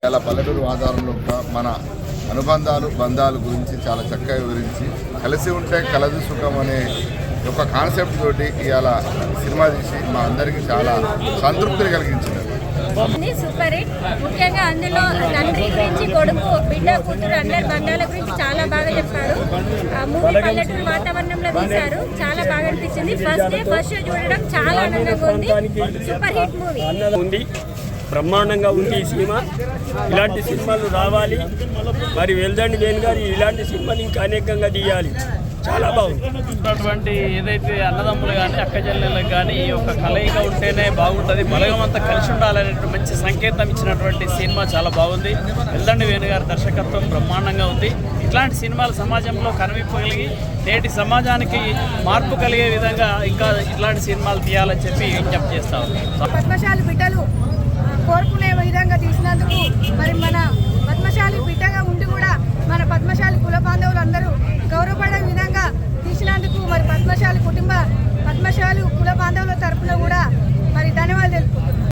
చాలా పల్లెటూరు వాతావరణంలో మన అనుబంధాలు బంధాల గురించి చాలా చక్కగా వివరించి కలిసి ఉంటే కలదు సుఖం అనే ఒక కాన్సెప్ట్ తోటి ఇవాళ సినిమా తీసి మా అందరికీ చాలా సంతృప్తిని కలిగించింది. Super hit. ముఖ్యంగా అందులో తండ్రి గురించి, కొడుకు, బిడ్డ, కూతురు అందరి బంధాల గురించి చాలా బాగా చెప్పారు. మూవీ పల్లెటూరు వాతావరణంలో తీశారు. చాలా బాగా అనిపించింది. ఫస్ట్ షో చూడడం చాలా ఆనందంగా ఉంది. Super hit movie. బ్రహ్మాండంగా ఉంది ఈ సినిమా. ఇలాంటి సినిమాలు రావాలి. మరి వెల్దండి వేణు గారు ఇలాంటి సినిమాలు ఇంకా అనేకంగా తీయాలి. చాలా బాగుంది. ఉన్నటువంటి ఏదైతే అన్నదమ్ములు కానీ అక్క చెల్లెళ్ళకి కానీ ఈ యొక్క కలయిక ఉంటేనే బాగుంటుంది, బలగం అంతా కలిసి ఉండాలనేటువంటి మంచి సంకేతం ఇచ్చినటువంటి సినిమా చాలా బాగుంది. వెల్దండి వేణు గారి దర్శకత్వం బ్రహ్మాండంగా ఉంది. ఇట్లాంటి సినిమాలు సమాజంలో కనిపించగలిగి నేటి సమాజానికి మార్పు కలిగే విధంగా ఇంకా ఇట్లాంటి సినిమాలు తీయాలని చెప్పి విజ్ఞప్తి చేస్తా ఉన్నాం. పద్మశాలి బిడ్డలు కోరుకునే విధంగా తీసినందుకు, మరి మన పద్మశాలి బిడ్డగా ఉండి కూడా మన పద్మశాలి కుల బాంధవులు అందరూ గౌరవపడే విధంగా తీసినందుకు, మరి పద్మశాలి